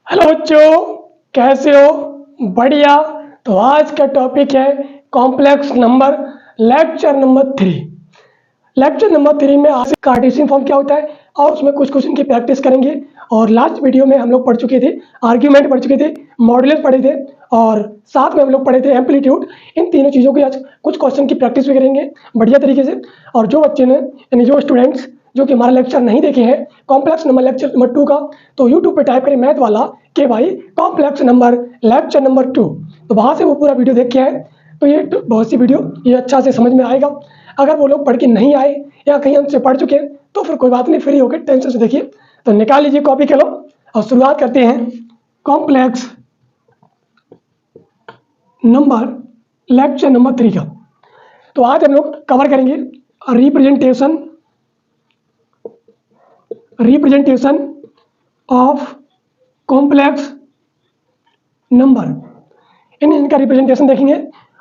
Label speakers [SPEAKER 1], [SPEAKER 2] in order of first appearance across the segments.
[SPEAKER 1] Hello बच्चों, कैसे हो? बढ़िया। तो आज का टॉपिक है complex number, lecture number 3। Lecture number 3 में आज कार्टेशियन फॉर्म क्या होता है और उसमें कुछ क्वेश्चन की प्रैक्टिस करेंगे। और लास्ट वीडियो में हम लोग पढ़ चुके थे, आर्ग्यूमेंट पढ़ चुके थे, मॉडुलस पढ़े थे और साथ में हम लोग पढ़े थे एम्पलीट्यूड। इन तीनों चीज़ों की आज कुछ क्वेश्चन की प्रैक्टिस भी करेंगे बढ़िया तरीके से। और जो बच्चे ने यानी जो स्टूडेंट्स जो कि हमारा लेक्चर नहीं देखे हैं कॉम्प्लेक्स नंबर लेक्चर नंबर 2 का, तो यूट्यूब पे टाइप करें मैथ वाला कि भाई कॉम्प्लेक्स नंबर लेक्चर नंबर 2, तो वहाँ से वो पूरा वीडियो देख के आए। तो ये बहुत सी वीडियो ये अच्छा से समझ में आएगा। अगर वो लोग पढ़ के नहीं आए या कहीं हमसे पढ़ चुके हैं तो फिर कोई बात नहीं, फ्री होकर टेंशन से देखिए। तो निकाल लीजिए कॉपी करो और शुरुआत करते हैं कॉम्प्लेक्स नंबर लेक्चर नंबर 3 का। तो आज हम लोग कवर करेंगे रिप्रेजेंटेशन ऑफ कॉम्प्लेक्स नंबर। इनका रिप्रेजेंटेशन देखेंगे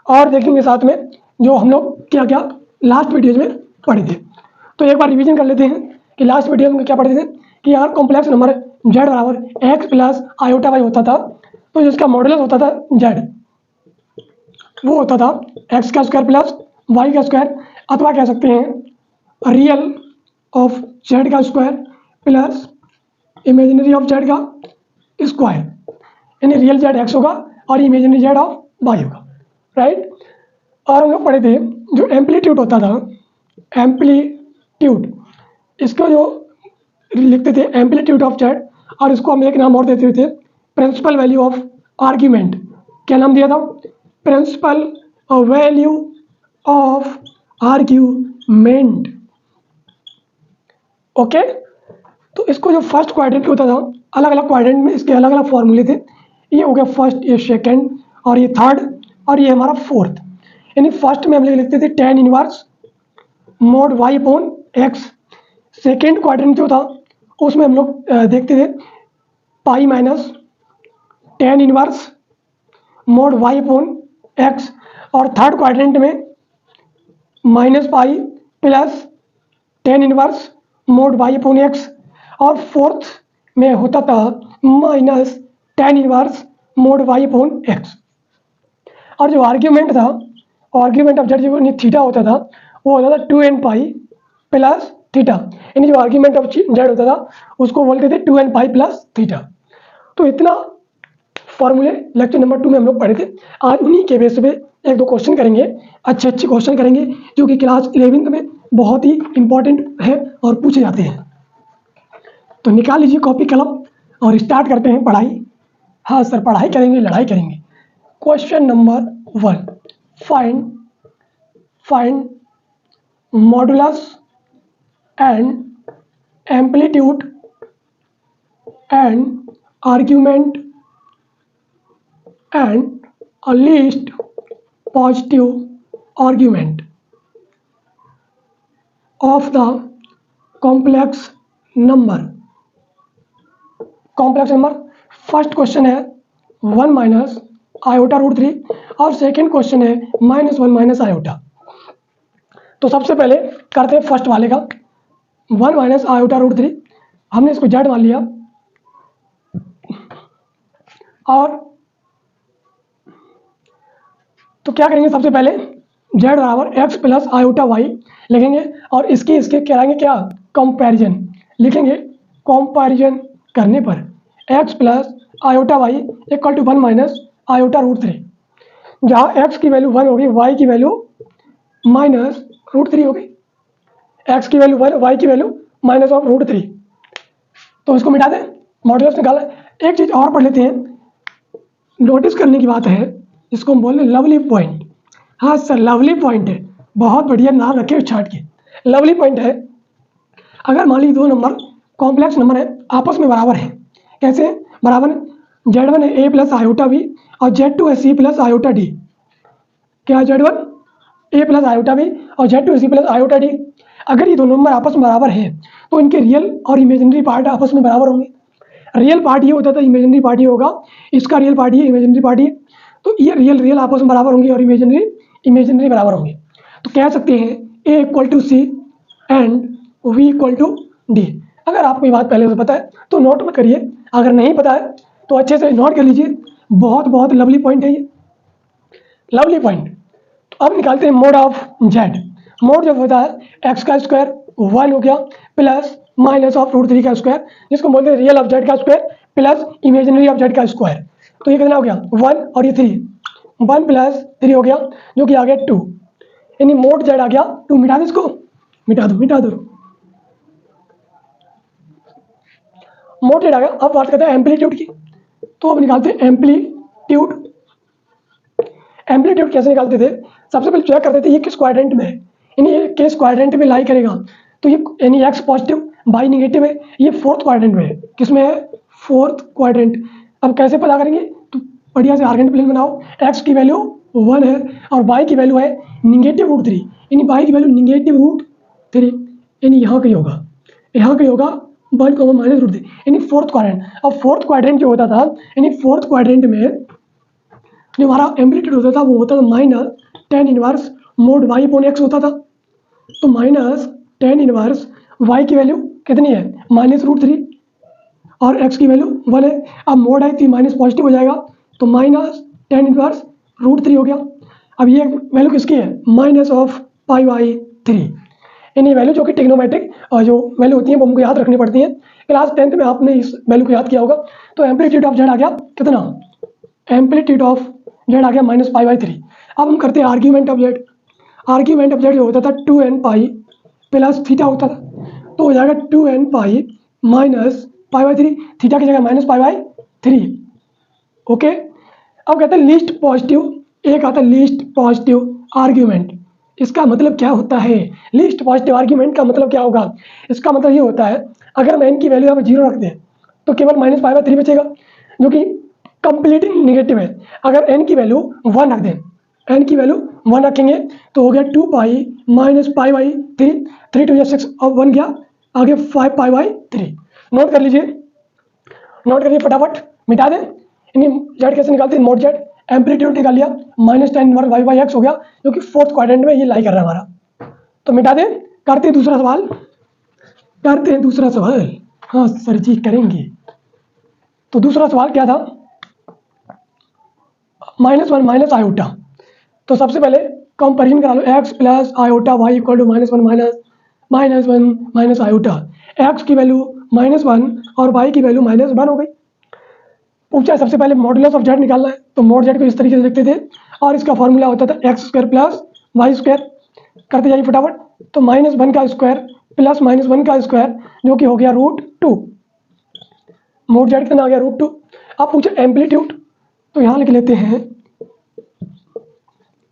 [SPEAKER 1] और देखेंगे साथ में जो हम लोग क्या क्या लास्ट वीडियोज में पढ़े थे। तो एक बार रिवीजन कर लेते हैं कि लास्ट वीडियो में क्या पढ़े थे कि यार कॉम्प्लेक्स नंबर z बराबर एक्स प्लस आयोटा वाई होता था, तो जिसका मॉडुलस होता था z, वो होता था एक्स का स्क्वायर प्लस वाई का स्क्वायर, अथवा कह सकते हैं रियल ऑफ z का square plus imaginary of z का स्क्वायर, यानी रियल z x होगा और इमेजिनरी z ऑफ y होगा, राइट। और हम लोग पढ़े थे जो एम्पलीट्यूड होता था, एम्पलीट्यूड, इसको जो लिखते थे एम्पलीट्यूड ऑफ z, और इसको हम एक नाम और देते थे प्रिंसिपल वैल्यू ऑफ आर्ग्यूमेंट। क्या नाम दिया था? Principal value of argument. Okay. तो इसको जो फर्स्ट क्वाड्रेंट होता था, अलग अलग क्वाड्रेंट में इसके अलग अलग फॉर्मूले थे। ये हो गया फर्स्ट, ये सेकंड, और ये थर्ड, और ये हमारा फोर्थ। यानी फर्स्ट में हम लोग लिखते थे tan inverse mode y upon x. Second quadrant जो था उसमें हम लोग देखते थे pi minus tan inverse mode y upon x, और थर्ड क्वाड्रेंट में minus pi plus tan inverse mode y upon x, और फोर्थ में होता था minus tan inverse mode y upon x. और जो आर्ग्यूमेंट था, आर्ग्यूमेंट ऑफ जेड जो थीटा होता था वो होता था 2n पाई प्लस थीटा, यानी जो आर्ग्यूमेंट ऑफ जेड होता था उसको बोलते थे 2n पाई प्लस थीटा। तो इतना फॉर्मूले लेक्चर नंबर 2 में हम लोग पढ़े थे। आज उन्हीं के बेस पे एक दो क्वेश्चन करेंगे, अच्छे अच्छे क्वेश्चन करेंगे जो कि क्लास 11th में बहुत ही इंपॉर्टेंट है और पूछे जाते हैं। तो निकाल लीजिए कॉपी कलम और स्टार्ट करते हैं पढ़ाई। हाँ सर, पढ़ाई करेंगे, लड़ाई करेंगे। Question number 1, find modulus and amplitude and argument and a least positive argument of the complex number। Complex number first question है 1 माइनस आयोटा रूट 3 और सेकेंड क्वेश्चन है -1 माइनस आयोटा। तो सबसे पहले करते हैं फर्स्ट वाले का, 1 माइनस आयोटा रूट 3। हमने इसको जेड मान लिया और तो क्या करेंगे, सबसे पहले z बराबर एक्स प्लस आयोटा वाई लिखेंगे और इसके कराएंगे क्या, कंपैरिजन लिखेंगे। कंपैरिजन करने पर x plus iota y equal to 1 minus iota root 3, जहाँ x की वैल्यू 1 होगी, y की वैल्यू माइनस रूट 3 होगी। x की वैल्यू 1, y की वैल्यू माइनस ऑफ रूट 3। तो इसको मिटा दें, मॉडुलस निकाला। एक चीज़ और पढ़ लेते हैं, नोटिस करने की बात है, इसको हम बोल रहे लवली पॉइंट। हाँ सर, लवली पॉइंट है, बहुत बढ़िया नाम रखे छाट के। लवली पॉइंट है, अगर मान लीजिए दो नंबर कॉम्प्लेक्स नंबर है, आपस में बराबर है। कैसे बराबर है? z1 है a प्लस आयोटा b और z2 है c प्लस आयोटा d। क्या z1 a plus iota b और z2 है c प्लस आयोटा d। अगर ये दोनों नंबर आपस में बराबर है तो इनके रियल और इमेजिनरी पार्ट आपस में बराबर होंगे। रियल पार्ट ये होता था, इमेजिनरी पार्ट ये होगा, इसका रियल पार्ट ये, इमेजिनरी पार्ट ये। तो ये रियल आपस में बराबर होंगे और इमेजिनरी बराबर होंगे। तो कह सकते हैं a equal to C and v equal to D. अगर आपको ये बात पहले से पता है तो नोट में करिए, अगर नहीं पता है तो अच्छे से नोट कर लीजिए, बहुत बहुत लवली पॉइंट है ये, लवली पॉइंट। तो अब निकालते हैं मोड ऑफ जेड। मोड जब होता है एक्स का स्क्वायर 1 हो गया प्लस माइनस ऑफ रूट 3 का स्क्वायर, जिसको बोलते हैं रियल ऑफ जेड का square plus imaginary of z का स्क्वायर। तो ये कितना हो गया 1 और ये 3, 1 प्लस 3 हो गया जो कि आ गया 2, यानी मोड जेड आ गया 2। मिटा दो इसको, मिटा दो। मोड जेड आ गया। अब बात करते हैं एम्पलीट्यूड की। तो अब निकालते हैं एम्पलीट्यूड। एम्पलीट्यूड कैसे निकालते थे, सबसे पहले चेक करते थे ये किस क्वाड्रेंट में है, यानी ये किस क्वाड्रेंट में लाई करेगा। तो ये यानी एक्स पॉजिटिव वाई नेगेटिव है, ये फोर्थ क्वाड्रेंट में है। किसमें है, फोर्थ क्वाड्रेंट। अब कैसे पता करेंगे, तो बढ़िया से आर्गेंट प्लेन बनाओ। एक्स की वैल्यू 1 है और वाई की वैल्यू है निगेटिव रूट 3, यानी वाई की वैल्यू निगेटिव रूट 3, यानी यहाँ कहीं होगा, यहाँ कहीं होगा 1 माइनस रूट 3, यानी फोर्थ क्वाड्रेंट। अब फोर्थ क्वाड्रेंट जो होता था, यानी फोर्थ क्वाड्रेंट में जो हमारा एम्पलीट्यूड होता था वो होता था minus tan inverse mod y upon x होता था। तो माइनस टेन इनवर्स वाई की वैल्यू कितनी है, माइनस रूट 3, और एक्स की वैल्यू 1 है। अब मोड है तो माइनस पॉजिटिव हो जाएगा, तो माइनस टेन इनवर्स रूट 3 हो गया। अब ये वैल्यू किसकी है, माइनस ऑफ पाई बाई 3, यानी वैल्यू जो कि टिग्नोमेट्रिक जो वैल्यू होती है वो हमको याद रखनी पड़ती है। क्लास 10th में आपने इस वैल्यू को याद किया होगा। तो एम्पलीट्यूड ऑफ जेड आ गया कितना, एम्पलीट्यूड ऑफ जेड आ गया माइनस पाई बाई 3। अब हम करते हैं argument of Z. Argument of Z जो होता था 2n पाई प्लस थीटा होता था, तो हो जाएगा 2n pi minus pi by 3, theta की जगह माइनस पाई बाई 3। ओके, अब कहते हैं लीस्ट पॉजिटिव, एक आता है लीस्ट पॉजिटिव आर्ग्यूमेंट। इसका मतलब क्या होता है, लीस्ट पॉजिटिव आर्ग्यूमेंट का मतलब क्या होगा, इसका मतलब ये होता है अगर हम n की वैल्यू यहाँ पर 0 रख दें तो केवल माइनस पाई बाई 3 बचेगा जो कि कंप्लीटली निगेटिव है। अगर n की वैल्यू 1 रख दें, n की वैल्यू 1 रखेंगे तो हो गया 2 पाई माइनस पाई बाई 3, 3 2 6 और 1 गया आगे 5 पाई बाई 3। नोट कर लीजिए, नोट करिए फटाफट, मिटा दें। यानी जेड कैसे निकालते हैं, मोड जेड एम्पलीट्यूड निकाल लिया, minus tan inverse y by x हो गया जो कि फोर्थ क्वाड्रेंट में ये लाई कर रहा है हमारा। तो मिटा दें, करते हैं दूसरा सवाल, करते हैं दूसरा सवाल। हाँ सर जी करेंगे। तो दूसरा सवाल क्या था, -1 माइनस आयोटा। तो सबसे पहले कंपेरिजन करा लो, x plus iota y equal to -1 minus 1 minus iota. X की वैल्यू -1 और वाई की वैल्यू -1 हो गई। पूछा है सबसे पहले मॉडुलस ऑफ जेड निकालना है, तो मॉड जेड को इस तरीके से लिखते थे और इसका फॉर्मूला होता था x square plus y square. करते जाइए फटाफट, तो -1 का स्क्वायर प्लस -1 का स्क्वायर जो कि हो गया √2, मोड जेड कितना आ गया √2। अब पूछे एम्पलीट्यूड, तो यहाँ लिख लेते हैं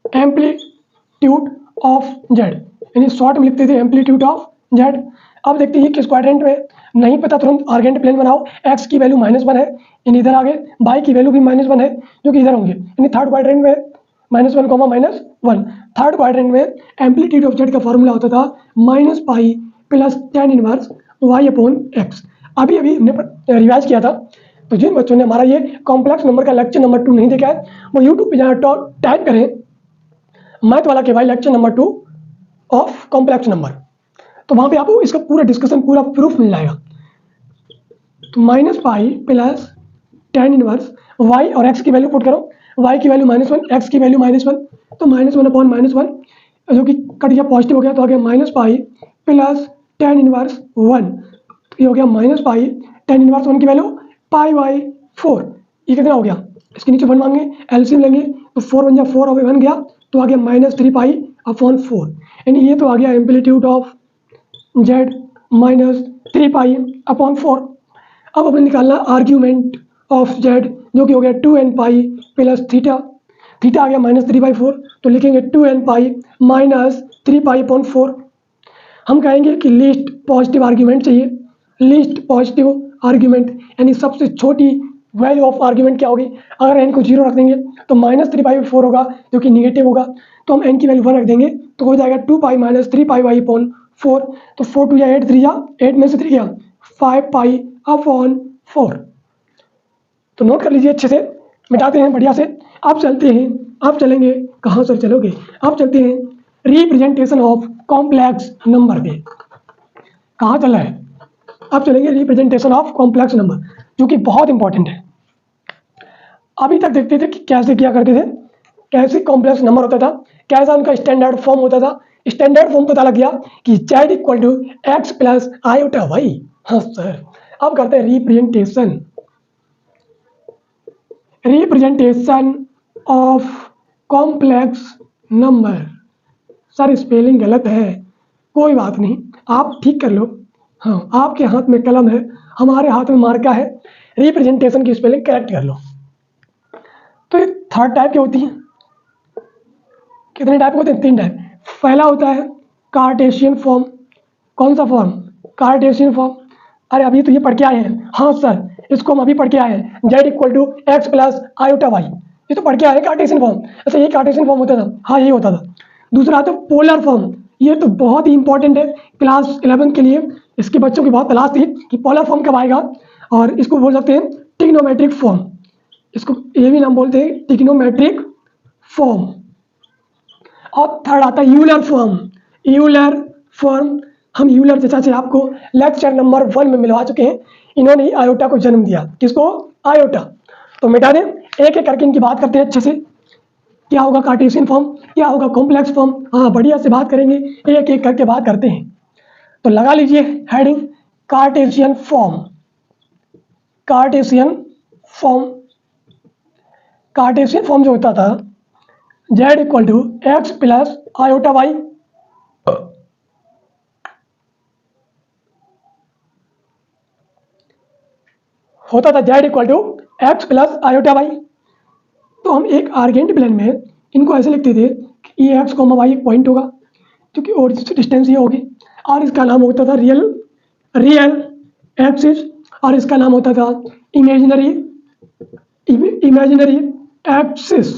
[SPEAKER 1] एम्पलीट्यूड ऑफ जेड, यानी शॉर्ट में लिखते थे एम्पलीट्यूड ऑफ जेड। अब देखते हैं किस क्वाड्रेंट में, नहीं पता तुरंत आर्गेंट प्लेन बनाओ। एक्स की वैल्यू -1 है यानी इधर आ गए, वाई की वैल्यू भी -1 है जो कि इधर होंगे, यानी थर्ड क्वाड्रेंट में -1 -1। थर्ड क्वाड्रेंट में एम्पलीट्यूड ऑफ जेड का फॉर्मूला होता था minus pi plus tan inverse y upon x. अभी अभी हमने रिवाइज किया था, तो जिन बच्चों ने हमारा ये कॉम्प्लेक्स नंबर का लेक्चर नंबर 2 नहीं देखा है वो यूट्यूब पे जाकर टाइप करें मैथ वाला के भाई lecture number 2 of complex number, तो वहां पे आपको इसका पूरा डिस्कशन पूरा प्रूफ मिल जाएगा। तो minus pi plus tan inverse y और एक्स की वैल्यू पुट करो, वाई की वैल्यू -1, एक्स की वैल्यू -1, तो -1 अपॉन -1 जो कि कट गया पॉजिटिव हो गया, तो आ गया minus pi plus tan inverse 1, तो ये हो गया माइनस पाई टेन इनवर्स 1 की वैल्यू पाई बाई 4। ये कितना हो गया, इसके नीचे 1 मांगे, एलसीएम लेंगे तो 4 1 4 और 1 गया तो आ गया -3 पाई अपॉन 4, यानी ये तो आ गया amplitude of Z -3 pi upon 4। अब हमें निकालना आर्ग्यूमेंट ऑफ जेड जो कि हो गया 2n pi plus theta, theta आ गया -3/4, तो लिखेंगे 2n पाई -3 पाई अपॉन 4। हम कहेंगे कि लीस्ट पॉजिटिव आर्ग्यूमेंट चाहिए, लीस्ट पॉजिटिव आर्ग्यूमेंट यानी सबसे छोटी वैल्यू ऑफ आर्ग्यूमेंट क्या होगी। अगर n को 0 रख देंगे तो -3/4 होगा जो कि निगेटिव होगा, तो हम n की वैल्यू 1 रख देंगे तो हो जाएगा 2 पाई -3 पाई बाई अपॉन 4, तो 4 2 या 8 3 या 8 में से 3 गया 5 पाई अपॉन 4। तो नोट कर लीजिए अच्छे से, मिटाते हैं बढ़िया से। आप चलते हैं, आप चलेंगे कहाँ सर चलोगे, आप चलते हैं रिप्रेजेंटेशन ऑफ कॉम्प्लेक्स नंबर पे। कहाँ चल रहा है, आप चलेंगे रिप्रेजेंटेशन ऑफ कॉम्प्लेक्स नंबर जो कि बहुत इंपॉर्टेंट है। अभी तक देखते थे कि कैसे किया करते थे, कैसे कॉम्प्लेक्स नंबर होता था, कैसा उनका स्टैंडर्ड फॉर्म होता था। स्टैंडर्ड फॉर्म पता लग गया कि z equal to x plus iota y. हाँ सर, अब करते हैं representation. Representation of complex number. Sir spelling गलत है, कोई बात नहीं, आप ठीक कर लो। हाँ, आपके हाथ में कलम है, हमारे हाथ में मार्का है, रिप्रेजेंटेशन की स्पेलिंग करेक्ट कर लो। तो ये थर्ड टाइप की होती है। कितने टाइप के होते हैं? 3 टाइप। पहला होता है कार्टेशियन फॉर्म। कौन सा फॉर्म? Cartesian form. अरे अभी तो ये पढ़ के आए हैं। हाँ सर, इसको हम अभी पढ़ के आए हैं, z equal to x plus iota y. ये तो पढ़ के आए हैं कार्टेशियन फॉर्म। अच्छा, ये कार्टेशियन फॉर्म होता था? हाँ, यही होता था। दूसरा आता है पोलर फॉर्म। ये तो बहुत ही इंपॉर्टेंट है क्लास 11 के लिए। इसके बच्चों की बहुत तलाश थी कि पोलर फॉर्म कब आएगा, और इसको बोल सकते हैं ट्रिग्नोमेट्रिक फॉर्म। इसको ये भी नाम बोलते हैं ट्रिग्नोमेट्रिक फॉर्म। और थर्ड आता है यूलर फॉर्म। यूलर फॉर्म हम यूलर चचा से आपको लेक्चर नंबर 1 में मिलवा चुके हैं। इन्होंने ही आयोटा को जन्म दिया। किसको? आयोटा। तो मिटा दें, एक एक करके इनकी बात करते हैं अच्छे से। क्या होगा कार्टेशियन फॉर्म, क्या होगा कॉम्प्लेक्स फॉर्म। हाँ, बढ़िया से बात करेंगे, एक एक करके बात करते हैं। तो लगा लीजिए heading Cartesian form. Cartesian form, Cartesian form जो होता था z equal to x plus iota y. होता था z equal to x plus iota y. तो हम एक आर्गेंट प्लेन में इनको ऐसे लिखते थे कि ये एक्स कॉमा वाई एक पॉइंट होगा, क्योंकि और डिस्टेंस ये होगी, और इसका नाम होता था रियल एक्सिस, और इसका नाम होता था इमेजिनरी एक्सिस।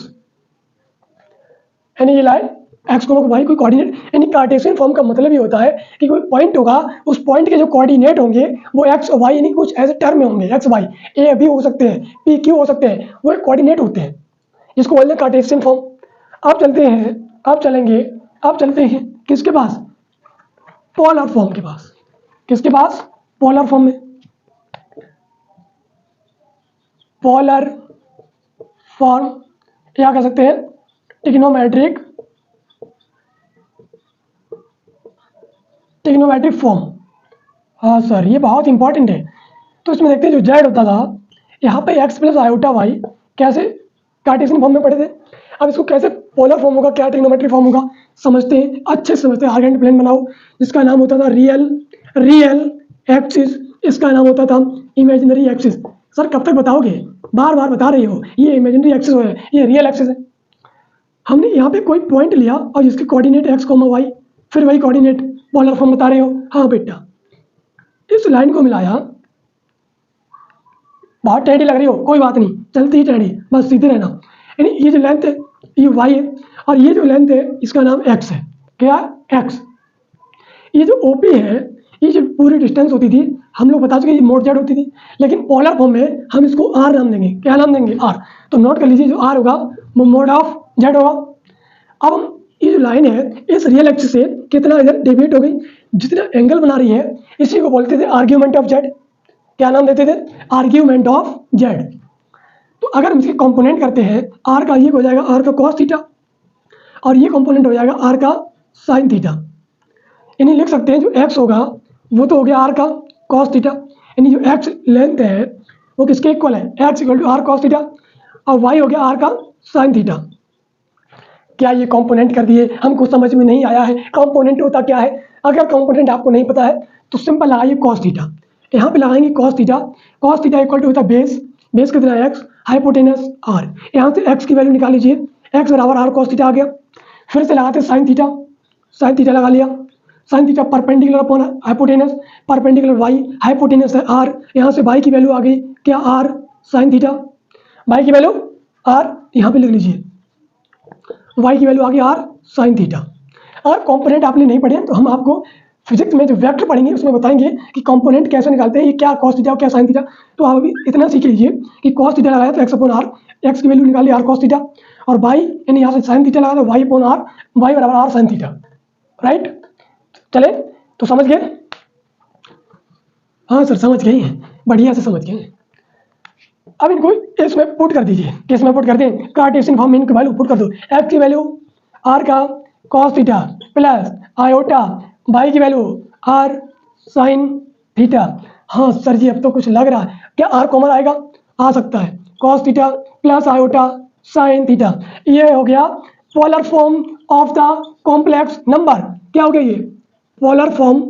[SPEAKER 1] यानी ये लाइन एक्स को वाई कोई कोऑर्डिनेट, यानी कार्टेशियन फॉर्म का मतलब ये होता है कि कोई पॉइंट होगा, उस पॉइंट के जो कोऑर्डिनेट होंगे वो एक्स और वाई, यानी कुछ ऐसे टर्म में होंगे, एक्स वाई, ए बी हो सकते हैं, पी क्यू हो सकते हैं, वो एक कोऑर्डिनेट होते हैं, जिसको बोलते हैं कार्टेशियन फॉर्म। अब चलते हैं, अब चलते हैं किसके पास? पोलर फॉर्म के पास। किसके पास? पोलर फॉर्म में। पोलर फॉर्म या कह सकते हैं ट्रिग्नोमेट्रिक फॉर्म। हाँ सर, ये बहुत इंपॉर्टेंट है। तो इसमें देखते हैं जो जेड होता था, यहाँ पे एक्स प्लस आयोटा वाई कैसे कार्टेशियन फॉर्म में पढ़े थे। अब इसको कैसे पोलर फॉर्म होगा, क्या ट्रिग्नोमेट्रिक फॉर्म होगा, समझते हैं, अच्छे से समझते हैं। आर्गेंट प्लेन बनाओ जिसका नाम होता था रियल एक्सिस, इसका नाम होता था इमेजिनरी एक्सिस। सर कब तक बताओगे? बार बार बता रही हो, ये इमेजिनरी एक्सिस है, ये रियल एक्सिस है। हमने यहाँ पे कोई पॉइंट लिया और जिसके कोऑर्डिनेट एक्स कॉमा वाई, फिर वही कोऑर्डिनेट पोलर फॉर्म बता रहे हो। हाँ बेटा, इस लाइन को मिलाया, बहुत टेढ़ी लग रही हो, कोई बात नहीं, चलती ही टेढ़ी, बस सीधे रहना। यानी ये जो लेंथ है ये वाई है, और ये जो लेंथ है इसका नाम एक्स है। क्या? एक्स। ये जो ओपी है, ये जो पूरी डिस्टेंस होती थी, हम लोग बता चुके ये मोड जेड होती थी, लेकिन पोलर फॉर्म में हम इसको आर नाम देंगे। क्या नाम देंगे? आर। तो नोट कर लीजिए, जो आर होगा वो मोड ऑफ जेड होगा। अब हम ये जो लाइन है इस रियल एक्सिस से कितना इधर डेविएट हो गई, जितना एंगल बना रही है, इसी को बोलते थे आर्ग्यूमेंट ऑफ जेड। क्या नाम देते थे? Argument of Z. तो अगर हम इसके कंपोनेंट करते हैं, आर का ये हो जाएगा आर का कॉस थीटा, और ये कंपोनेंट हो जाएगा आर का साइन थीटा। यानी लिख सकते हैं जो एक्स होगा वो तो हो गया आर का कॉस थीटा, यानी जो एक्स लेंथ है वो किसके इक्वल है? X equal to r cos theta, और वाई हो गया आर का साइन थीटा। क्या ये कंपोनेंट कर दिए? हमको समझ में नहीं आया है कंपोनेंट होता क्या है। अगर कंपोनेंट आपको नहीं पता है तो सिंपल लगाइए कॉस थीटा। यहाँ पे लगाएंगे कॉस थीटा इक्वल टू होता है बेस कितना है? X, hypotenuse r. यहाँ से एक्स की वैल्यू निकाल लीजिए, एक्स बराबर आर कॉस थीटा आ गया। फिर से लगाते हैं साइन थीटा लगा लिया। Sine theta perpendicular upon hypotenuse, perpendicular y, hypotenuse है आर, यहाँ से वाई की वैल्यू आ गई क्या? R sine theta. वाई की वैल्यू आर, यहाँ पे लिख लीजिए, वाई की वैल्यू आ गई आर साइन थीटा। और कंपोनेंट आपने नहीं पढ़े तो हम आपको फिजिक्स में जो वेक्टर पढ़ेंगे उसमें बताएंगे कि कंपोनेंट कैसे निकालते हैं, ये क्या कॉस थीटा क्या साइन थीटा। तो आप अभी इतना सीख लीजिए कि कॉस थीटा लगाया तो एक्स अपॉन आर, एक्स की वैल्यू निकाली आर कॉस थीटा, और वाई यानी यहाँ से साइन थीटा लगाया तो वाई अपॉन आर, वाई बराबर आर साइन थीटा। राइट? चले तो समझ गए? हाँ सर समझ गए हैं, बढ़िया से समझ गए हैं। अब इनको इसमें पुट कर दीजिए, किसमें पुट कर दें, कार्टेशियन फॉर्म में इनकी वैल्यू पुट कर दो। एक्स की वैल्यू आर का cos theta plus iota, by की वैल्यू आर साइन थीटा। हाँ सर जी अब तो कुछ लग रहा है, क्या आर कॉमन आएगा, आ सकता है, cos theta plus iota sine theta. ये हो गया polar form of the complex number. क्या हो गया ये, polar form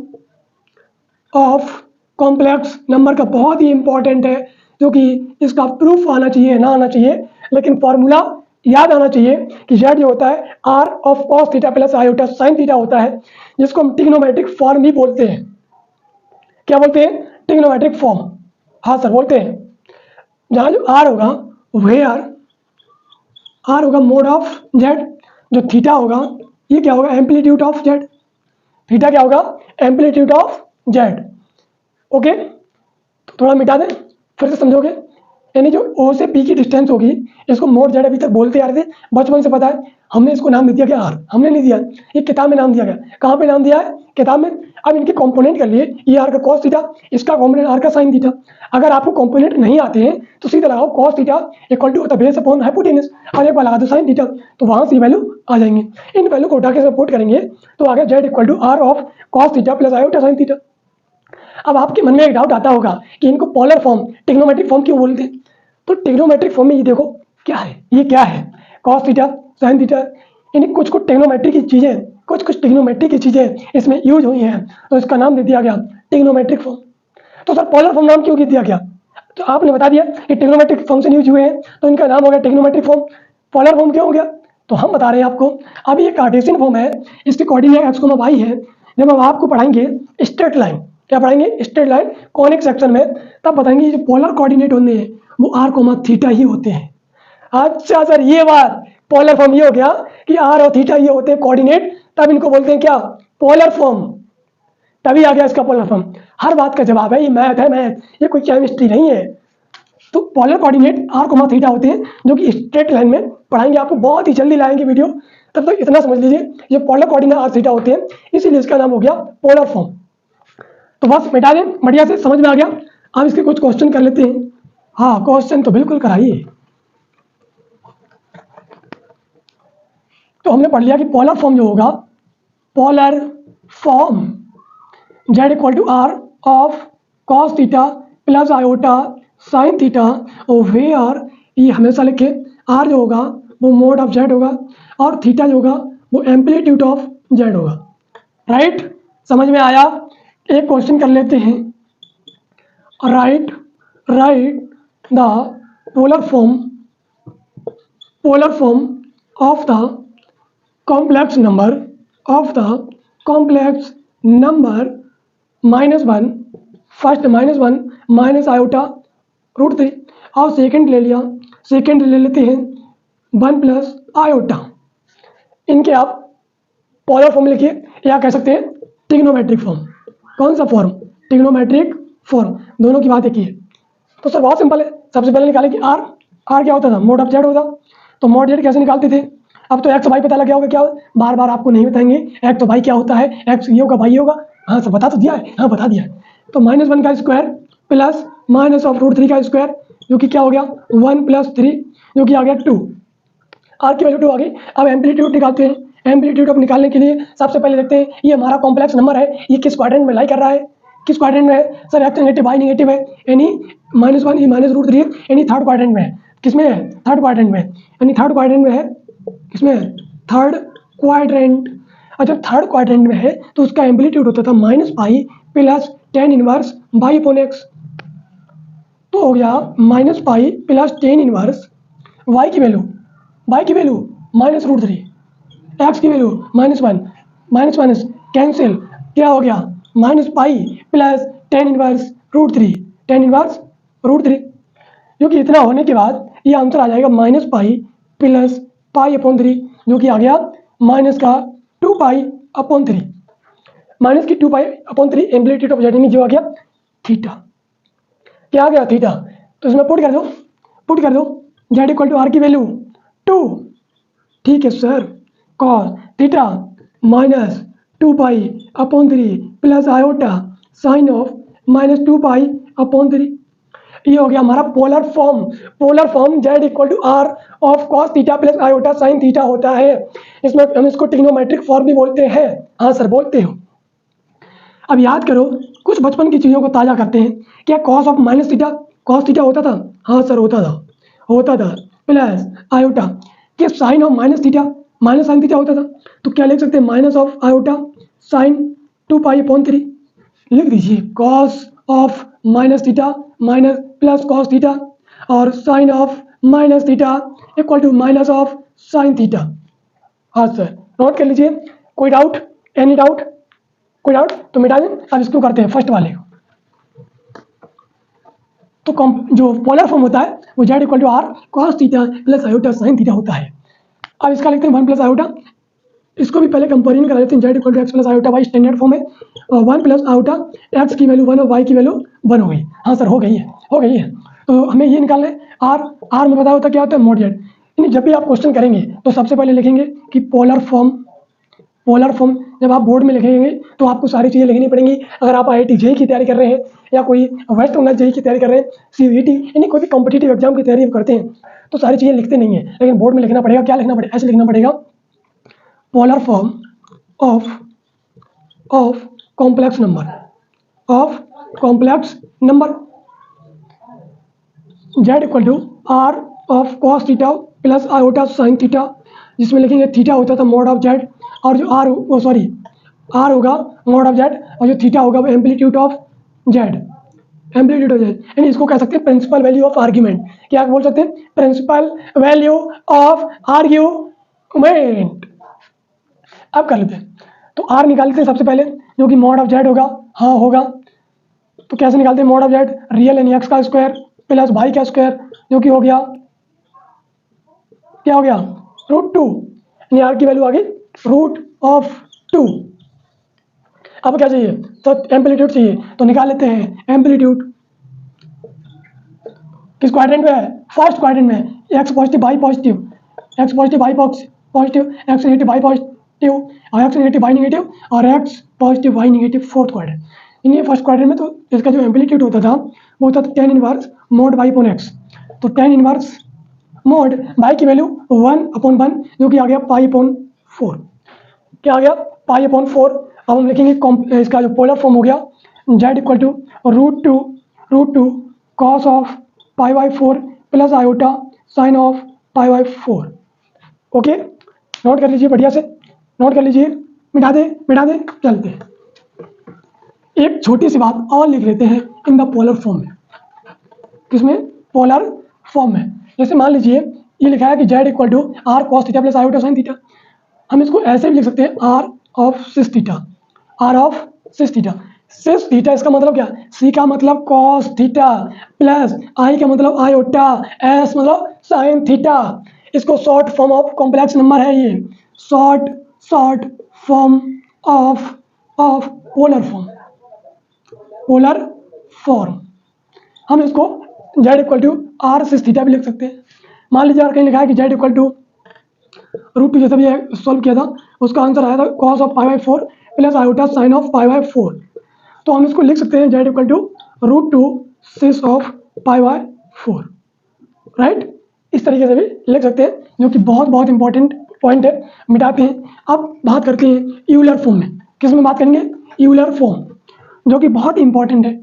[SPEAKER 1] of complex number का बहुत ही इंपॉर्टेंट है, जो कि इसका प्रूफ आना चाहिए ना आना चाहिए, लेकिन फॉर्मूला याद आना चाहिए कि जेड जो होता है are of cos theta plus iota sine theta होता है, जिसको हम ट्रिग्नोमेट्रिक फॉर्म भी बोलते हैं। क्या बोलते हैं, ट्रिग्नोमेट्रिक फॉर्म। हाँ सर बोलते हैं। जहाँ जो आर होगा वह आर होगा मोड ऑफ जेड, जो थीटा होगा ये क्या होगा, एम्पलीट्यूड ऑफ जेड। थीटा क्या होगा, एम्पलीट्यूड ऑफ जेड। ओके, तो थोड़ा मिटा दें फिर से समझोगे। यानी जो ओ से पी की डिस्टेंस होगी, इसको मोड जेड अभी तक बोलते आ रहे थे, बचपन से पता है, हमने इसको नाम दे दिया क्या, आर। हमने नहीं दिया, ये किताब में नाम दिया गया। कहाँ पे नाम दिया है, किताब में। अब इनके कंपोनेंट कर लिए, ये आर का कॉस थीटा, इसका कंपोनेंट आर का साइन थीटा। अगर आपको कंपोनेंट नहीं आते हैं तो सीधा लगाओ कॉस थीटा इक्वल टू होता है बेस अपॉन हाइपोटेनस, और एक बार लगा दो साइन थीटा, तो वहां से वैल्यू आ जाएंगे। इन वैल्यू को उठा के सपोर्ट करेंगे तो आगे z equal to r of cos theta plus iota sine theta. अब आपके मन में एक डाउट आता होगा कि इनको पोलर फॉर्म ट्रिग्नोमेट्रिक फॉर्म क्यों बोलते हैं। तो ट्रिग्नोमेट्रिक फॉर्म में ये देखो क्या है, ये क्या है, कॉस थीटा साइन थीटा, यानी कुछ कुछ ट्रिग्नोमेट्री की चीजें, कुछ कुछ ट्रिग्नोमेट्री की चीजें इसमें यूज हुई हैं, तो इसका नाम दे दिया गया ट्रिग्नोमेट्रिक फॉर्म। तो सर पोलर फॉर्म नाम क्यों दिया गया, तो आपने बता दिया कि ट्रिग्नोमेट्रिक फंक्शन यूज हुए हैं तो इनका नाम हो गया ट्रिग्नोमेट्रिक फॉर्म। पोलर फॉर्म क्यों हो गया, तो हम बता रहे हैं आपको। अब ये कार्टेशियन फॉर्म है, इसके कोऑर्डिनेट एक्स वाई है। जब हम आपको पढ़ाएंगे स्ट्रेट लाइन, क्या पढ़ाएंगे, स्ट्रेट लाइन कॉनिक सेक्शन में, तब बताएंगे जो पोलर कोऑर्डिनेट होते हैं वो आर कोमा थीटा ही होते हैं। अच्छा सर ये बात, पोलर फॉर्म ये हो गया कि आर और थीटा ये होते हैं कोऑर्डिनेट, तब इनको बोलते हैं क्या, पोलर फॉर्म। तभी आ गया इसका पोलर फॉर्म। हर बात का जवाब है, ये मैथ है, मैथ, ये कोई केमिस्ट्री नहीं है। तो polar coordinate r comma theta होते हैं, जो कि स्ट्रेट लाइन में पढ़ाएंगे आपको, बहुत ही जल्दी लाएंगे वीडियो। तब तक इतना समझ लीजिए ये पोलर कोऑर्डिनेट आर थीटा होते हैं, इसीलिए इसका नाम हो गया पोलर फॉर्म। तो बस मिटा दें, बढ़िया से समझ में आ गया। अब इसके कुछ क्वेश्चन कर लेते हैं। हाँ क्वेश्चन तो बिल्कुल कराइए। तो हमने पढ़ लिया कि पोलर फॉर्म जो होगा, polar form z equal to r of cos theta plus iota sine theta, और वे आर, ये हमेशा लिखे, आर जो होगा वो मोड ऑफ जेड होगा, और थीटा जो होगा वो एम्पलीट्यूड ऑफ जेड होगा। राइट, समझ में आया। एक क्वेश्चन कर लेते हैं। Right the polar form of the complex number -1, first -1 minus iota √3, और सेकंड ले लिया, सेकंड ले लेते हैं 1 प्लस आयोटा। इनके आप पोलर फॉर्म लिखिए, या कह सकते हैं ट्रिग्नोमेट्रिक फॉर्म। कौन सा फॉर्म, ट्रिग्नोमेट्रिक फॉर्म, दोनों की बात एक ही है। तो सर बहुत सिंपल है, सबसे पहले निकालें कि आर क्या होता था, मोड ऑफ जेड होता। तो मोड जेड कैसे निकालते थे, अब तो एक्स वाई पता लग गया होगा, क्या बार बार आपको नहीं बताएंगे एक्स तो वाई क्या होता है, एक्स ये होगा वाई होगा, हाँ सर बता तो दिया है, हाँ बता दिया है। तो -1 का स्क्वायर प्लस माइनस ऑफ √3 का स्क्वायर, जो कि क्या हो गया 1 + 3, जो कि आ गया 2। आर की वैल्यू 2 आ गई। अब एम्पलीट्यूड निकालते हैं। एम्पलीट्यूड ऑफ निकालने के लिए सबसे पहले देखते हैं ये हमारा कॉम्प्लेक्स नंबर है, ये किस क्वाड्रेंट में लाई कर रहा है, किस क्वाड्रेंट में है sir, x negative y negative है, यानी -1 ये -√3 है, यानी थर्ड क्वाड्रेंट में है। किसमें है, थर्ड क्वाड्रेंट में, यानी थर्ड क्वाड्रेंट में है, किसमें है, थर्ड क्वाड्रेंट। और जब थर्ड क्वाड्रेंट में है तो उसका एम्पलीट्यूड होता था -π प्लस tan इनवर्स y/x। तो हो गया -π प्लस tan इनवर्स y की वैल्यू -√3, x की वैल्यू -1, माइनस कैंसिल, क्या हो गया -π प्लस tan इनवर्स √3, जो कि इतना होने के बाद ये आंसर आ जाएगा -π प्लस π/3, जो कि आ गया -2π/3, माइनस की 2π/3 एम्पलीट्यूड ऑफ जेड, जो आ गया थीटा। क्या आ गया, थीटा। तो इसमें पुट कर दो जेड इक्वल टू आर की वैल्यू 2, ठीक है sir, cos theta -2π/3 plus iota sine of -2π/3। ये हो गया हमारा polar form. Polar form z equal to r of cos theta plus iota sine theta होता है। इसमें हम इसको ट्रिग्नोमेट्रिक फॉर्म भी बोलते हैं। हाँ सर बोलते हो। अब याद करो, कुछ बचपन की चीज़ों को ताज़ा करते हैं। क्या cos of minus theta cos theta होता था? हाँ सर होता था प्लस आयोटा। क्या sine of minus theta minus sine theta होता था? तो क्या लिख सकते हैं? माइनस ऑफ आयोटा साइन 2π/3 लिख दीजिए। Cos of minus theta minus plus cos theta और sine of minus theta equal to minus of sine theta. हाँ सर नोट कर लीजिए। कोई डाउट? Any doubt? कोई डाउट तो मिटा दें। अब इसको करते हैं फर्स्ट वाले को। तो जो पोलर फॉर्म होता है वो z equal to r cos theta plus iota sine theta होता है। अब इसका लिखते हैं 1 प्लस आयोटा। इसको भी पहले कंपेरिजन करा लेते हैं। z equal to x plus iota y standard form है। 1 प्लस आयोटा एक्स की वैल्यू 1 और वाई की वैल्यू 1 हो गई। हाँ सर हो गई है। तो हमें ये निकालना है आर में पता होता क्या होता है? Mode Z. यानी जब भी आप क्वेश्चन करेंगे तो सबसे पहले लिखेंगे कि पोलर फॉर्म जब आप बोर्ड में लिखेंगे तो आपको सारी चीज़ें लिखनी पड़ेंगी। अगर आप IIT जेईई की तैयारी कर रहे हैं या कोई वेस्ट बंगाल जेईई की तैयारी कर रहे हैं, CVT यानी कोई भी कॉम्पिटिटिव एग्जाम की तैयारी करते हैं तो सारी चीज़ें लिखते नहीं है, लेकिन बोर्ड में लिखना पड़ेगा। क्या लिखना पड़ेगा? ऐसे लिखना पड़ेगा, polar form of complex number z equal to r of cos theta plus iota sine theta, जिसमें लिखेंगे थीटा होता था मोड ऑफ z और जो आर होगा मोड ऑफ z और जो थीटा होगा वो एम्पलीट्यूड ऑफ z। यानी इसको कह सकते हैं प्रिंसिपल वैल्यू ऑफ आर्ग्यूमेंट। क्या बोल सकते हैं? Principal value of argument. अब कर लेते हैं। तो आर निकाल लेते हैं सबसे पहले, जो कि मोड ऑफ z होगा। हाँ होगा। तो कैसे निकालते हैं मोड ऑफ z? रियल यानी एक्स का स्क्वायर प्लस वाई का स्क्वायर, जो कि हो गया क्या हो गया? √2। यानी आर की वैल्यू आ गई √2। अब क्या चाहिए? तो एम्पलीट्यूड चाहिए, तो निकाल लेते हैं एम्पलीट्यूड। किस क्वाड्रेंट में है? फर्स्ट क्वाड्रेंट में है। X positive y positive, x positive y positive, x negative y positive और एक्स नेगेटिव वाई नेगेटिव और x positive y negative fourth quadrant. इन फर्स्ट क्वाड्रेंट में तो इसका जो एम्पलीट्यूड होता था वो होता था tan inverse mod y upon x. तो tan इनवर्स मोड वाई की वैल्यू 1/1 जो कि आ गया π/4। क्या आ गया? π/4। अब हम लिखेंगे इसका जो पोलर फॉर्म हो गया z equal to √2 cos of π/4 plus iota sine of π/4। Okay note कर लीजिए, बढ़िया से नोट कर लीजिए। मिटा दे चलते हैं। एक छोटी सी बात और लिख लेते हैं इन द पोलर फॉर्म में। किसमें? पोलर फॉर्म में। जैसे मान लीजिए ये लिखा है कि z equal to r cos theta plus iota sine theta. हम इसको ऐसे भी लिख सकते हैं r of cis theta. Cis theta इसका मतलब क्या? सी का मतलब कॉस थीटा प्लस आई का मतलब आयोटा, एस मतलब साइन थीटा। इसको short form of complex number है। ये short form of polar form. हम इसको z equal to r cis theta भी लिख सकते हैं। मान लीजिए अगर कहीं लिखा है कि z इक्वल टू √2, जैसा भी सॉल्व किया था उसका आंसर आया था cos of π/4 plus iota sine of π/4। तो हम इसको लिख सकते हैं z equal to √2 cis of π/4, right. इस तरीके से भी लिख सकते हैं, जो कि बहुत इंपॉर्टेंट पॉइंट है। मिटाते हैं। अब बात करते हैं यूलर फॉर्म में। किस में बात करेंगे? यूलर फॉर्म, जो कि बहुत इंपॉर्टेंट है।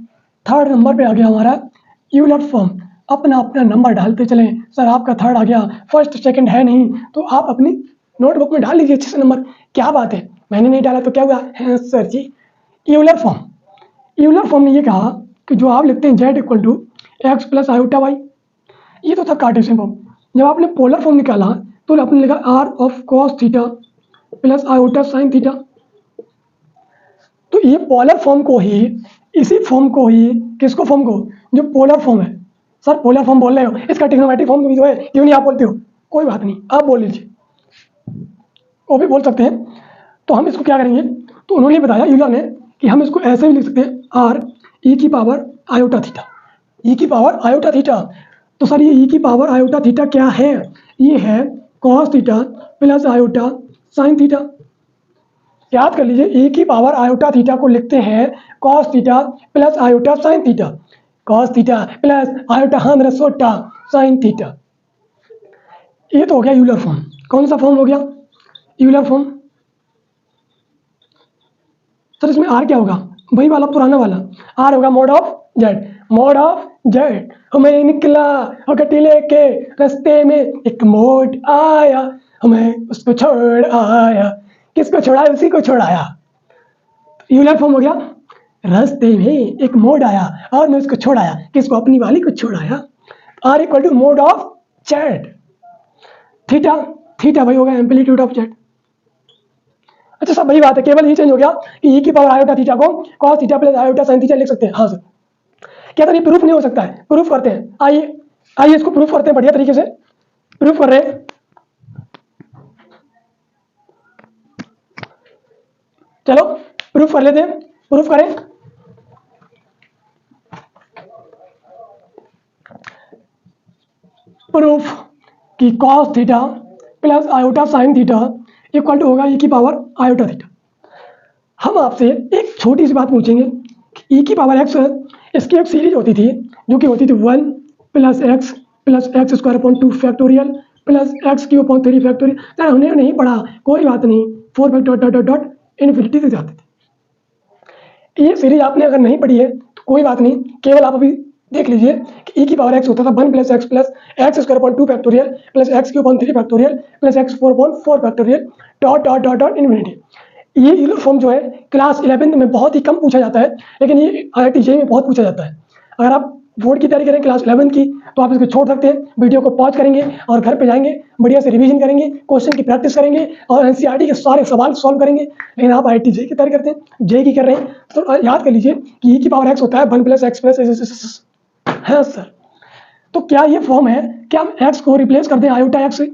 [SPEAKER 1] थर्ड नंबर पे आ गया हमारा यूलर फॉर्म। अपना नंबर डालते चलें। सर आपका थर्ड आ गया, फर्स्ट सेकंड है नहीं, तो आप अपनी नोटबुक में डाल लीजिए अच्छे से नंबर। क्या बात है, मैंने नहीं डाला तो क्या हुआ? है सर जी। यूलर फॉर्म ने ये कहा कि जो आप लिखते हैं z equal to x plus iota y, ये तो था कार्टेशियन फॉर्म। जब आपने पोलर फॉर्म निकाला तो आपने लिखा r of cos theta plus iota sine theta. तो ये पोलर फॉर्म को ही, इसी फॉर्म को ही, किसको फॉर्म को? जो पोलर फॉर्म है। सर पोलर फॉर्म बोल रहे हो, इसका ट्रिग्नोमेट्रिक फॉर्म भी जो है क्यों नहीं आप बोलते हो? कोई बात नहीं, आप बोल लीजिए, वो भी बोल सकते हैं। तो हम इसको क्या करेंगे? तो उन्होंने बताया यूलर ने कि हम इसको ऐसे भी लिख सकते हैं आर ई की पावर आयोटा थीटा। तो सर ये ई की पावर आयोटा थीटा क्या है? ये है cos theta plus iota sine theta. याद कर लीजिए, ई की पावर आयोटा थीटा को लिखते हैं cos theta plus iota sine theta. Cos theta plus iota, हाँ मेरा सोटा, साइन थीटा। ये तो हो गया यूलर फॉर्म। कौन सा फॉर्म हो गया? Euler form. सर इसमें आर क्या होगा? वही वाला पुराना वाला। आर होगा mod of Z. Mode of Z. हमें निकला और कटीले के रास्ते में एक मोड आया, हमें उसको छोड़ आया। किसको छोड़ाया? उसी को छोड़ाया। यूलर फॉर्म हो गया, रास्ते में एक मोड आया और मैं उसको छोड़ाया। किसको? अपनी वाली को छोड़ाया। R equal to mod of z. Theta, theta वही होगा एम्पलीट्यूड ऑफ जेड। अच्छा सब वही बात है, केवल ये चेंज हो गया कि ई की पावर आयोटा थीटा को cos theta plus iota sine theta लिख सकते हैं। हाँ सर, क्या सर ये प्रूफ नहीं हो सकता है? प्रूफ करते हैं, आइए आइए इसको प्रूफ करते हैं बढ़िया तरीके से। प्रूफ कर रहे हैं, चलो प्रूफ कर लेते हैं। प्रूफ करें। प्रूफ कि cos theta plus iota sine theta equal to होगा ई की पावर आयोटा थीटा। हम आपसे एक छोटी सी बात पूछेंगे कि ई की पावर एक्स, इसकी एक सीरीज होती थी जो कि होती थी 1 plus x square upon 2 factorial plus x cube upon 3 factorial. Sir हमने नहीं पढ़ा, कोई बात नहीं, 4 factor dot dot dot infinity तक जाते थे। ये सीरीज आपने अगर नहीं पढ़ी है तो कोई बात नहीं, केवल आप अभी देख लीजिए कि ई की पावर एक्स होता था 1 plus x square upon 2 factorial plus x cube upon 3 factorial plus x 4 upon 4 factorial dot dot dot dot infinity. ये यूलर फॉर्म जो है क्लास 11 में बहुत ही कम पूछा जाता है, लेकिन ये IIT JEE में बहुत पूछा जाता है। अगर आप बोर्ड की तैयारी करें क्लास 11 की तो आप इसको छोड़ सकते हैं, वीडियो को पॉज करेंगे और घर पे जाएंगे, बढ़िया से रिवीजन करेंगे, क्वेश्चन की प्रैक्टिस करेंगे और NCERT के सारे सवाल सॉल्व करेंगे। लेकिन आप IIT JEE की तैयारी करते हैं, JEE की कर रहे हैं, तो याद कर लीजिए कि ई की पावर एक्स होता है 1 प्लस एक्स प्लस है सर। तो क्या ये फॉर्म है? क्या हम एक्स को रिप्लेस कर दें आयोटा एक्स से?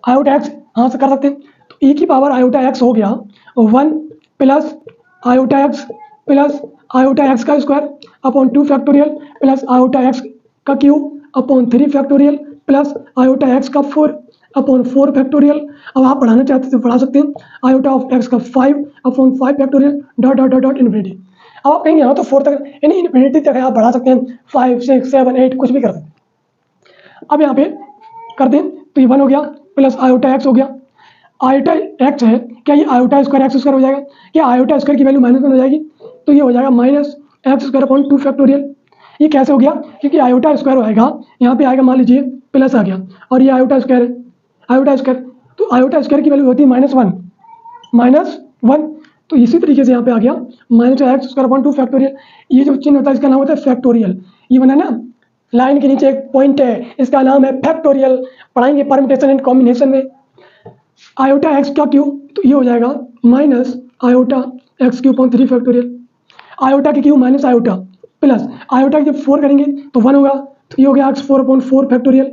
[SPEAKER 1] आयोटा एक्स हाँ से कर सकते हैं। तो ई की पावर आयोटा एक्स हो गया 1 plus iota x plus iota x का square upon 2 factorial plus iota x का cube upon 3 factorial plus iota x का 4 अपॉन 4 फैक्टोरियल। अब आप पढ़ाना चाहते तो पढ़ा सकते हैं आयोटा ऑफ एक्स का 5 upon 5 factorial dot dot dot dot infinity. अब आप कहेंगे यहाँ तो 4 तक यानी इन्फिनिटी तक आप बढ़ा सकते हैं, 5 6 7 8 कुछ भी कर सकते हैं। अब यहाँ पे कर दें तो ये 1 हो गया प्लस आयोटा एक्स हो गया। आयोटा एक्स है, क्या ये आयोटा स्क्वायर एक्स स्क्वायर हो जाएगा? क्या आयोटा स्क्वायर की वैल्यू -1 हो जाएगी? तो ये हो जाएगा minus x square upon 2 factorial. ये कैसे हो गया? क्योंकि आयोटा स्क्वायर आएगा, यहाँ पे आएगा मान लीजिए प्लस आ गया और ये आयोटा स्क्वायर है, आयोटा स्क्वायर, तो आयोटा स्क्वायर की वैल्यू होती है -1। तो इसी तरीके से यहाँ पे आ गया minus x square upon 2 factorial. ये जो चिन्ह होता है इसका नाम होता है फैक्टोरियल। ये बना ना, लाइन के नीचे एक पॉइंट है, इसका नाम है फैक्टोरियल। पढ़ाएंगे परम्यूटेशन एंड कॉम्बिनेशन में। आयोटा एक्स का क्यूब, तो ये हो जाएगा minus iota x cube upon 3 factorial. Iota के cube minus iota plus iota की जब 4 करेंगे तो 1 होगा, तो ये हो गया x 4 upon 4 factorial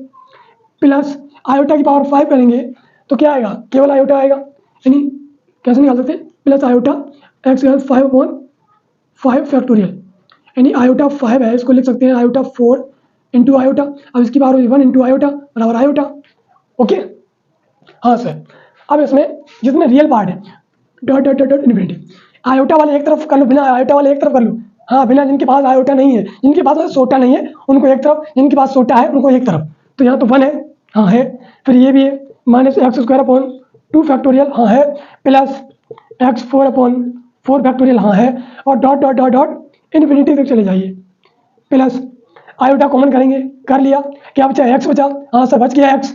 [SPEAKER 1] plus iota की पावर 5 करेंगे तो क्या आएगा? केवल आयोटा आएगा, यानी कैसे निकाल सकते हैं? Plus iota x 5 upon 5 factorial, यानी आयोटा 5 है, इसको लिख सकते हैं आयोटा 4 इंटू आयोटा। अब इसकी पावर 1 इंटू आयोटा बराबर आयोटा। ओके हाँ सर। अब इसमें जितने रियल पार्ट है dot dot dot dot infinity, iota वाले एक तरफ कर लो, बिना आयोटा वाले एक तरफ कर लो। हाँ बिना, जिनके पास आयोटा नहीं है, जिनके पास सोटा नहीं है उनको एक तरफ, जिनके पास सोटा है उनको एक तरफ। तो यहाँ तो 1 है, हाँ है, फिर ये भी है minus x square upon 2 factorial, हाँ है, प्लस एक्स 4 अपॉन 4 फैक्टोरियल, हाँ है, और dot dot dot dot infinity तक चले जाइए। प्लस आयोटा कॉमन करेंगे, कर लिया, क्या बचा? एक्स बचा, हाँ सर बच गया एक्स।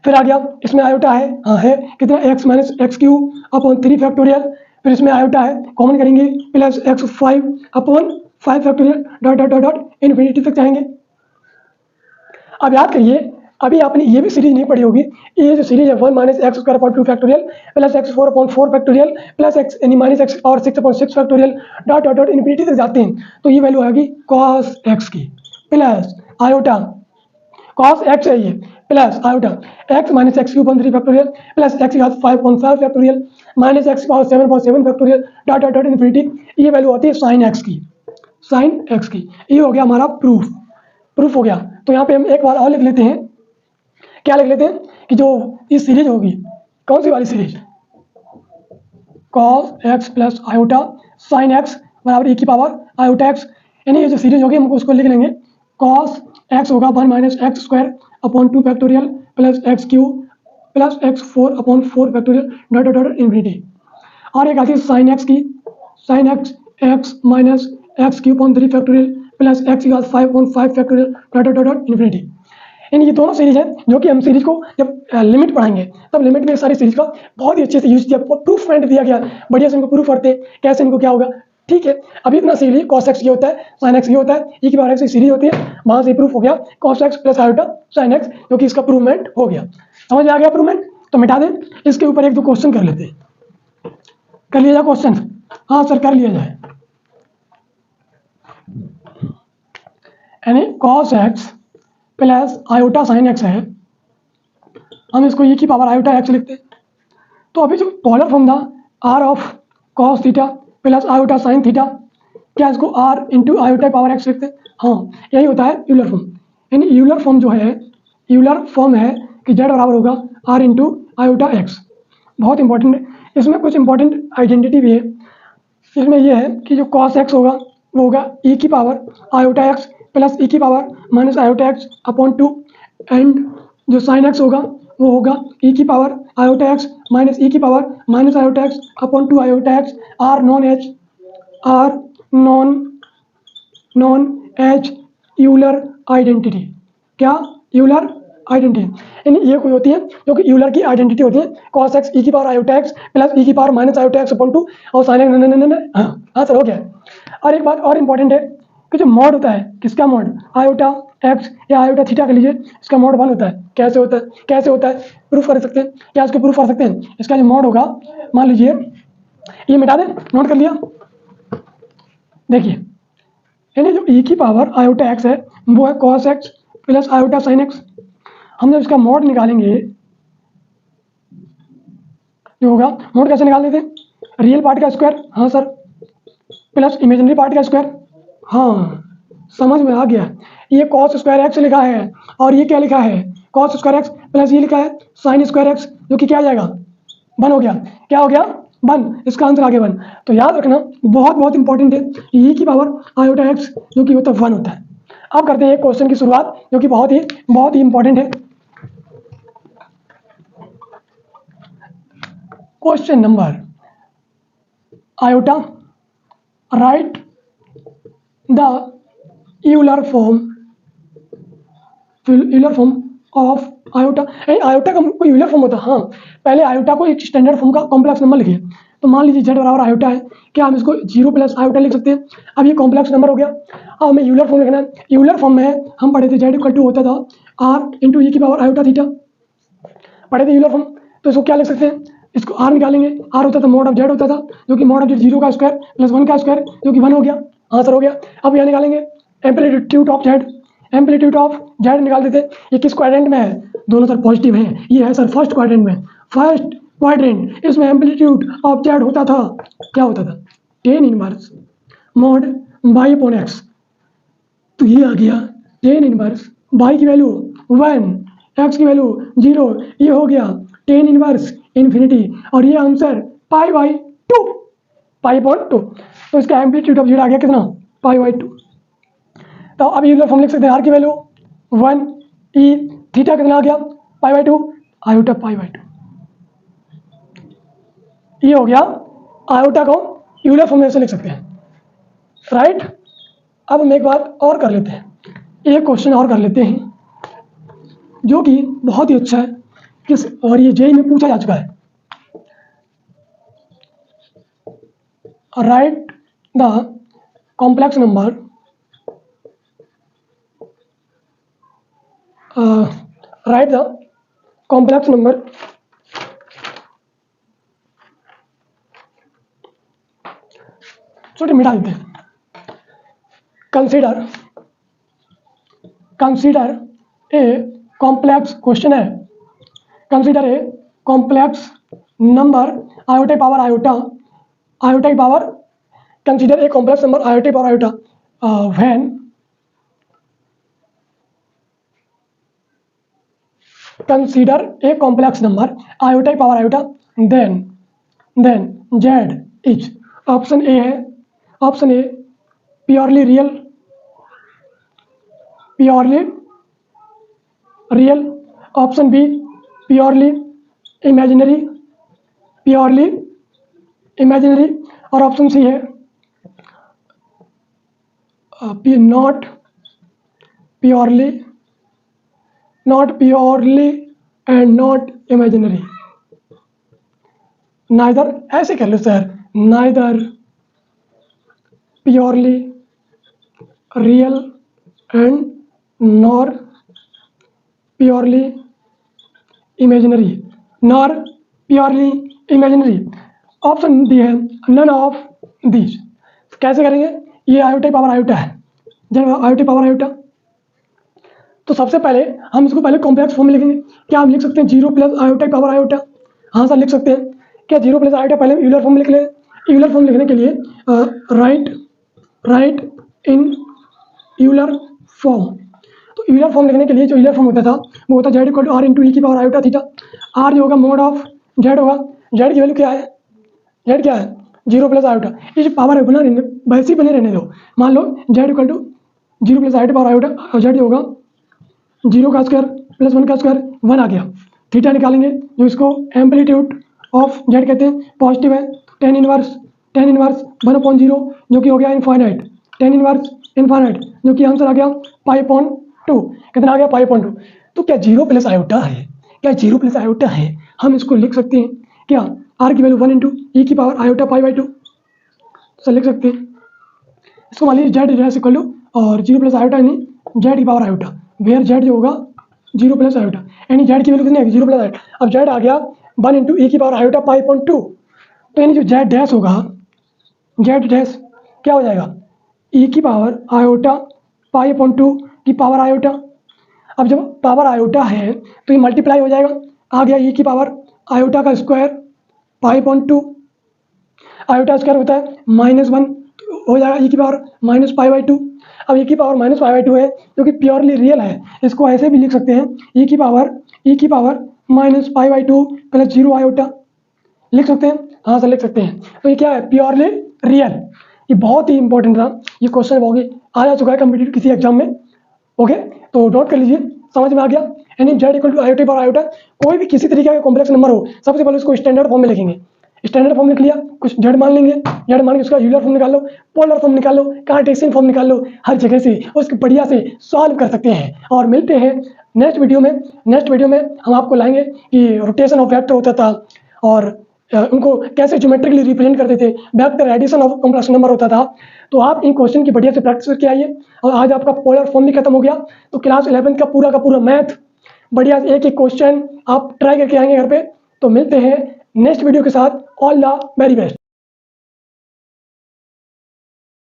[SPEAKER 1] फिर आ गया इसमें आयोटा है, हाँ है, कितना? X minus x cube upon 3 factorial, फिर इसमें आयोटा है कॉमन करेंगे plus x 5 upon 5 factorial dot dot dot dot infinity तक जाएंगे। अब याद करिए, अभी आपने ये भी सीरीज नहीं पढ़ी होगी, ये जो सीरीज है 1 minus x square upon 2 factorial plus x 4 upon 4 factorial plus x यानी minus x power 6 upon 6 factorial dot dot dot infinity तक जाते हैं। तो ये वैल्यू आएगी कॉस एक्स की प्लस आयोटा, कॉस एक्स है ये, plus iota x minus x cube upon 3 factorial plus x की घात 5 upon 5 factorial minus x power 7 upon 7 factorial dot dot dot infinity. ये वैल्यू आती है साइन एक्स की, साइन एक्स की। ये हो गया हमारा प्रूफ, प्रूफ हो गया। तो यहाँ पे हम एक बार और लिख लेते हैं, क्या लिख लेते हैं कि जो ये सीरीज होगी, कौन सी वाली series? Cos x plus iota sine x बराबर ई की पावर आयोटा एक्स। यानी ये जो सीरीज होगी हमको उसको लिख लेंगे कॉस एक्स होगा 1 minus x square upon 2 factorial plus x cube plus x 4 upon 4 factorial dot dot dot infinity. और एक आती है साइन एक्स की, sine x x minus x cube upon 3 factorial plus x equal 5 upon 5 factorial dot dot dot infinity. यानी ये दोनों series है जो कि हम सीरीज को जब लिमिट पढ़ाएंगे तब लिमिट में सारी सीरीज का बहुत ही अच्छे से यूज किया, प्रूफ पॉइंट दिया गया, बढ़िया से इनको प्रूफ करते हैं कैसे इनको क्या होगा। ठीक है, अभी इतना सीख लीजिए कॉस एक्स ये होता है, साइन एक्स ये होता है, ई की पावर एक्स की सीरीज होती है, वहां से प्रूफ हो गया cos x plus iota sine x, जो कि इसका प्रूवमेंट हो गया। समझ में आ गया प्रूवमेंट? तो मिटा दें, इसके ऊपर एक दो क्वेश्चन कर लेते हैं। कर लिया जाए क्वेश्चन? हाँ सर कर लिया जाए। यानी cos x plus iota sine x है, हम इसको ई की पावर आयोटा एक्स लिखते हैं। तो अभी जो पोलर फॉर्म था r of cos theta plus iota sine theta, क्या इसको r into iota power x लिखते हैं? हाँ, यही होता है यूलर फॉर्म। यानी यूलर फॉर्म जो है, यूलर फॉर्म है कि जेड बराबर होगा आर इंटू आयोटा एक्स। बहुत इंपॉर्टेंट है, इसमें कुछ इंपॉर्टेंट आइडेंटिटी भी है। इसमें यह है कि जो कॉस एक्स होगा वो होगा ई की power iota x plus e की power minus iota x upon 2, and जो साइन एक्स होगा वो होगा ई की power iota x minus e की power minus iota x upon 2 iota x. Are known as Euler identity. क्या? Euler identity. यानी ये कोई होती है जो कि यूलर की आइडेंटिटी होती है, कॉस एक्स ई की power iota x plus e की power minus iota x upon 2 और साइन एक्स। हाँ सर हो गया। और एक बात और इंपॉर्टेंट है कि जो मॉड होता है, किसका मॉड? आयोटा एक्स या आयोटा थीटा के लीजिए, इसका मॉड 1 होता है। कैसे होता है? कैसे होता है? प्रूफ कर सकते हैं क्या? इसको प्रूफ कर सकते हैं। इसका जो मॉड होगा, मान लीजिए ये मिटा दें, नोट कर लिया। देखिए, यानी जो ई की पावर आयोटा एक्स है वो है cos x plus iota sine x. हम जब इसका मॉड निकालेंगे जो होगा, मॉड कैसे निकाल देते हैं? रियल पार्ट का स्क्वायर, हाँ सर, प्लस इमेजिनरी पार्ट का स्क्वायर। हाँ समझ में आ गया। ये कॉस स्क्वायर एक्स लिखा है और ये क्या लिखा है? कॉस स्क्वायर एक्स प्लस ये लिखा है साइन स्क्वायर एक्स, जो कि क्या आ जाएगा? 1 हो गया। क्या हो गया? 1। इसका आंसर आ गया 1। तो याद रखना, बहुत बहुत इंपॉर्टेंट है, ई की पावर आयोटा एक्स जो कि होता है 1 होता है। अब करते हैं एक क्वेश्चन की शुरुआत जो कि बहुत ही इंपॉर्टेंट है। Question number iota, right the Euler form of iota. Iota का कोई यूलर फॉर्म होता है? हाँ, पहले आयोटा को एक स्टैंडर्ड फॉर्म का कॉम्प्लेक्स नंबर लिखिए। तो मान लीजिए जेड बराबर आयोटा है, क्या हम इसको 0 प्लस आयोटा लिख सकते हैं? अब ये कॉम्प्लेक्स नंबर हो गया। अब हमें यूलर फॉर्म लिखना है। यूलर फॉर्म में हम पढ़े थे जेड इक्वल टू होता था आर इंटू ई की पावर आयोटा थीटा, पढ़े थे यूलर फॉर्म। तो इसको क्या लिख सकते हैं? इसको आर निकालेंगे, आर होता था मॉड ऑफ जेड होता था, जो कि मॉड ऑफ जेड 0 का स्क्वायर प्लस 1 का स्क्वायर, जो कि 1 हो गया। आंसर हो गया। अब यहाँ निकालेंगे amplitude of Z, amplitude of Z निकाल देते। ये किस क्वाड्रेंट में है? दोनों सर पॉजिटिव हैं। ये है सर फर्स्ट क्वाड्रेंट में, फर्स्ट क्वाड्रेंट। इसमें एम्पलीट्यूड ऑफ जेड होता था, क्या होता था? Tan inverse mod by upon x. तो ये आ गया टेन इनवर्स, बाई की वैल्यू 1, एक्स की वैल्यू 0, ये हो गया टेन इनवर्स इन्फिनिटी, और ये answer pi by 2, pi upon 2। तो इसका एम्पलीट्यूड ऑफ जेड आ गया कितना? Pi by 2। तो अब यूलर फॉर्म लिख सकते हैं, आर की वैल्यू 1, ई थीटा कितना आ गया? Pi by 2, iota pi by 2। ये हो गया आयोटा को यूलर फॉर्म में से लिख सकते हैं, राइट। अब हम एक बात और कर लेते हैं, एक क्वेश्चन और कर लेते हैं जो कि बहुत ही अच्छा है किस, और ये जेई में पूछा जा चुका है। Write the complex number write the complex number छोटे मिटा देते हैं। कंसीडर ए कॉम्प्लेक्स, क्वेश्चन है consider a complex number iota power iota, iota की power, consider a complex number iota power iota when consider a complex number iota power iota, then z is, option A है, option A purely real purely real, option B purely imaginary, purely imaginary, और option C है not purely and not imaginary. Neither, ऐसे कर लो sir, neither purely real and nor purely imaginary, nor purely imaginary. Option D है none of these. कैसे करेंगे? ये iota power iota है, जब आयोटा पावर आयोटा, तो सबसे पहले हम इसको पहले कॉम्प्लेक्स फॉर्म में लिखेंगे। क्या हम लिख सकते हैं 0 प्लस आयोटा पावर आयोटा? हाँ सर लिख सकते हैं। क्या 0 प्लस आयोटा पहले यूलर फॉर्म लिख लें? यूलर फॉर्म लिखने के लिए राइट इन यूलर फॉर्म। तो यूलर फॉर्म लिखने के लिए जो यूलर फॉर्म होता था वो होता z equal to r into e की पावर आयोटा थीटा। आर जो होगा मोड ऑफ जेड होगा। जेड की वैल्यू क्या है? जेड क्या है? 0 प्लस आयोटा। ये जो पावर है बना रहने, वैसे ही बने रहने दो। मान लो z equal to 0 plus iota power iota, और जेड होगा 0 का स्क्वायर प्लस 1 का स्क्वायर, 1 आ गया। थीटा निकालेंगे जो इसको एम्पलीट्यूड ऑफ जेड कहते हैं, पॉजिटिव है। टेन इनवर्स 1/0 जो कि हो गया इनफाइनाइट, टेन इनवर्स इनफाइनाइट जो कि आंसर आ गया 5/2। कितना आ गया? 5/2। तो क्या 0 प्लस आयोटा है? क्या 0 प्लस आयोटा है? हम इसको लिख सकते हैं क्या? आर की वैल्यू 1 इंटू ई की पावर आयोटा 5/2 सर लिख सकते हैं। इसको मान लीजिए जेड डैश इक्वल टू और 0 प्लस आयोटा यानी जेड की पावर आयोटा, वेयर जेड जो होगा 0 प्लस आयोटा, यानी जेड की वैल्यू कितनी आएगी? 0 प्लस आयोटा। अब जेड आ गया 1 इंटू ई की पावर आयोटा 5/2, तो यानी जो जेड डैश होगा, जेड डैश क्या हो जाएगा? ई की पावर आयोटा 5/2 की पावर आयोटा। अब जब पावर आयोटा है तो ये मल्टीप्लाई हो जाएगा, आ गया ई की पावर आयोटा का स्क्वायर 5/2, आयोटा स्क्वायर होता है -1 हो जाएगा ई की पावर -5/2। अब ई की पावर -5/2 है जो कि प्योरली रियल है, इसको ऐसे भी लिख सकते हैं ई की पावर -5/2 प्लस 0 आयोटा लिख सकते हैं। हाँ सर लिख सकते हैं। तो ये क्या है? Purely real. ये बहुत ही इंपॉर्टेंट था, ये क्वेश्चन होगी आ जा चुका है कम्पिटिटिव किसी एग्जाम में। ओके, तो नोट कर लीजिए, समझ में आ गया। यानी जेड इक्वल टू आयोटा पर आयोटा, कोई भी किसी तरीके का कॉम्प्लेक्स नंबर हो, सबसे पहले उसको स्टैंडर्ड फॉर्म में लिखेंगे। स्टैंडर्ड फॉर्म लिख लिया, कुछ जेड मान लेंगे, जेड मान के उसका यूलर फॉर्म निकाल लो, पोलर फॉर्म निकाल लो, कार्टेशियन फॉर्म निकाल लो, हर जगह से उसको बढ़िया से सॉल्व कर सकते हैं। और मिलते हैं नेक्स्ट वीडियो में। नेक्स्ट वीडियो में हम आपको लाएंगे कि रोटेशन ऑफ वेक्टर होता था और उनको कैसे ज्योमेट्रिकली रिप्रेजेंट करते थे, vector addition of complex number होता था। तो आप इन क्वेश्चन की बढ़िया से प्रैक्टिस करके आइए। और आज आपका पोलर फॉर्म भी खत्म हो गया, तो क्लास 11 का पूरा मैथ बढ़िया एक एक क्वेश्चन आप ट्राई करके आएंगे घर पे। तो मिलते हैं नेक्स्ट वीडियो के साथ। All the very best.